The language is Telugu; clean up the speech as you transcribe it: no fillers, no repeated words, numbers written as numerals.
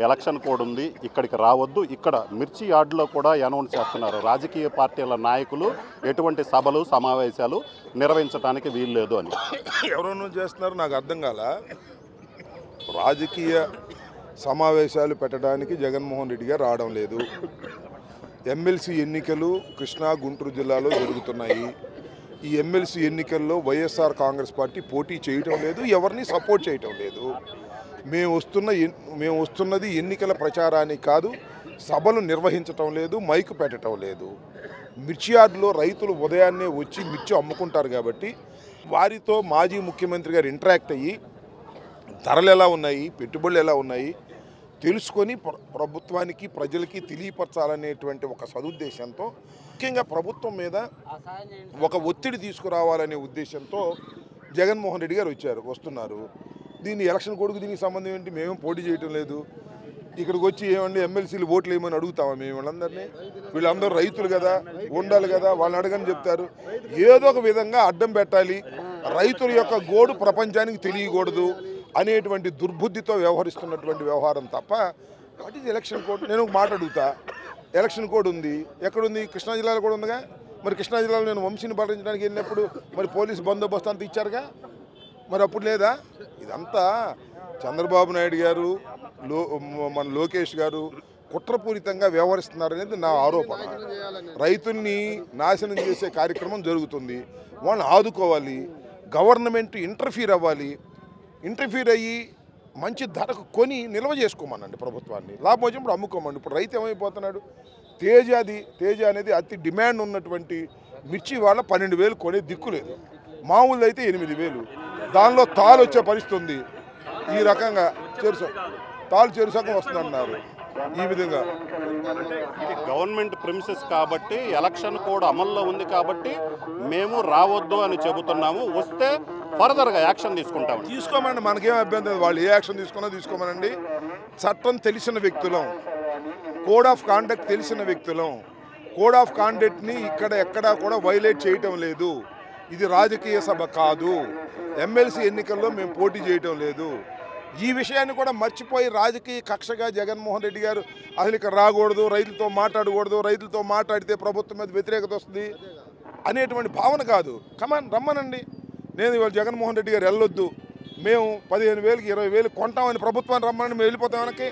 ఎలక్షన్ కోడ్ ఉంది, ఇక్కడికి రావద్దు, ఇక్కడ మిర్చి యార్డులో కూడా అనౌన్స్ చేస్తున్నారు రాజకీయ పార్టీల నాయకులు ఎటువంటి సభలు సమావేశాలు నిర్వహించడానికి వీల్లేదు అని. ఎవరో చేస్తున్నారు నాకు అర్థం కాల. రాజకీయ సమావేశాలు పెట్టడానికి జగన్మోహన్ రెడ్డి గారు రావడం లేదు. ఎమ్మెల్సీ ఎన్నికలు కృష్ణా గుంటూరు జిల్లాలో జరుగుతున్నాయి. ఈ ఎమ్మెల్సీ ఎన్నికల్లో వైఎస్ఆర్ కాంగ్రెస్ పార్టీ పోటీ చేయటం లేదు, ఎవరిని సపోర్ట్ చేయటం లేదు. మేము వస్తున్నది ఎన్నికల ప్రచారానికి కాదు, సభలు నిర్వహించటం లేదు, మైకు పెట్టడం లేదు. మిర్చి యార్డులో రైతులు ఉదయాన్నే వచ్చి మిర్చి అమ్ముకుంటారు కాబట్టి వారితో మాజీ ముఖ్యమంత్రి గారు ఇంటరాక్ట్ అయ్యి ధరలు ఎలా ఉన్నాయి, పెట్టుబడులు ఎలా ఉన్నాయి తెలుసుకొని ప్రభుత్వానికి ప్రజలకి తెలియపరచాలనేటువంటి ఒక సదుద్దేశంతో, ముఖ్యంగా ప్రభుత్వం మీద ఒక ఒత్తిడి తీసుకురావాలనే ఉద్దేశంతో జగన్మోహన్ రెడ్డి గారు వస్తున్నారు. దీన్ని ఎలక్షన్ కోడ్కు దీనికి సంబంధం ఏంటి? మేమేం పోటీ చేయటం లేదు. ఇక్కడికి వచ్చి ఏమండి ఎమ్మెల్సీలు ఓట్లు వేయమని అడుగుతామా మేము వీళ్ళందరినీ? వీళ్ళందరూ రైతులు కదా, ఉండాలి కదా, వాళ్ళని అడగని చెప్తారు. ఏదో ఒక విధంగా అడ్డం పెట్టాలి, రైతుల యొక్క గోడు ప్రపంచానికి తెలియకూడదు అనేటువంటి దుర్బుద్ధితో వ్యవహరిస్తున్నటువంటి వ్యవహారం తప్ప వాట్ ఈజ్ ఎలక్షన్ కోడ్? నేను ఒక మాట అడుగుతా, ఎలక్షన్ కోడ్ ఉంది, ఎక్కడుంది? కృష్ణా జిల్లాలో కూడా ఉందిగా. మరి కృష్ణా జిల్లాలో నేను వంశీని పాటించడానికి వెళ్ళినప్పుడు మరి పోలీసు బందోబస్తు అంతా ఇచ్చారుగా, మరి అప్పుడు లేదా? ఇదంతా చంద్రబాబు నాయుడు గారు, మన లోకేష్ గారు కుట్రపూరితంగా వ్యవహరిస్తున్నారనేది నా ఆరోపణ. రైతుల్ని నాశనం చేసే కార్యక్రమం జరుగుతుంది, వాళ్ళని ఆదుకోవాలి, గవర్నమెంట్ ఇంటర్ఫీర్ అవ్వాలి, ఇంటర్ఫీర్ అయ్యి మంచి ధరకు కొని నిల్వ చేసుకోమనండి ప్రభుత్వాన్ని, లాభం వచ్చినప్పుడు అమ్ముకోమండి. ఇప్పుడు రైతు ఏమైపోతున్నాడు? తేజ అనేది అతి డిమాండ్ ఉన్నటువంటి మిర్చి వాళ్ళ 12,000 కొనే దిక్కు లేదు, మామూలు అయితే 8,000. దానిలో తాలు వచ్చే పరిస్థితి ఉంది. ఈ రకంగా చెరుసగం వస్తుందన్నారు. ఈ విధంగా గవర్నమెంట్ ప్రిమిసెస్ కాబట్టి ఎలక్షన్ కోడ్ అమల్లో ఉంది కాబట్టి మేము రావద్దు అని చెబుతున్నాము. వస్తే ఫర్దర్గా యాక్షన్ తీసుకోమనండి, మనకేం అభ్యంతరం. వాళ్ళు ఏ యాక్షన్ తీసుకోమనండి. చట్టం తెలిసిన వ్యక్తులం, కోడ్ ఆఫ్ కాండక్ట్ తెలిసిన వ్యక్తులం. కోడ్ ఆఫ్ కాండక్ట్ని ఎక్కడా కూడా వైలేట్ చేయటం లేదు. ఇది రాజకీయ సభ కాదు, ఎమ్మెల్సీ ఎన్నికల్లో మేము పోటీ చేయటం లేదు. ఈ విషయాన్ని కూడా మర్చిపోయి రాజకీయ కక్షగా జగన్మోహన్ రెడ్డి గారు అసలు ఇక్కడ రాకూడదు, రైతులతో మాట్లాడకూడదు, రైతులతో మాట్లాడితే ప్రభుత్వం మీద వ్యతిరేకత వస్తుంది అనేటువంటి భావన కాదు. కమాన్ రమ్మనండి. నేను ఇవాళ జగన్మోహన్ రెడ్డి గారు వెళ్ళొద్దు, మేము 15,000 20,000 కొంటామని ప్రభుత్వాన్ని రమ్మని మేము వెళ్ళిపోతాం వెనక్కి.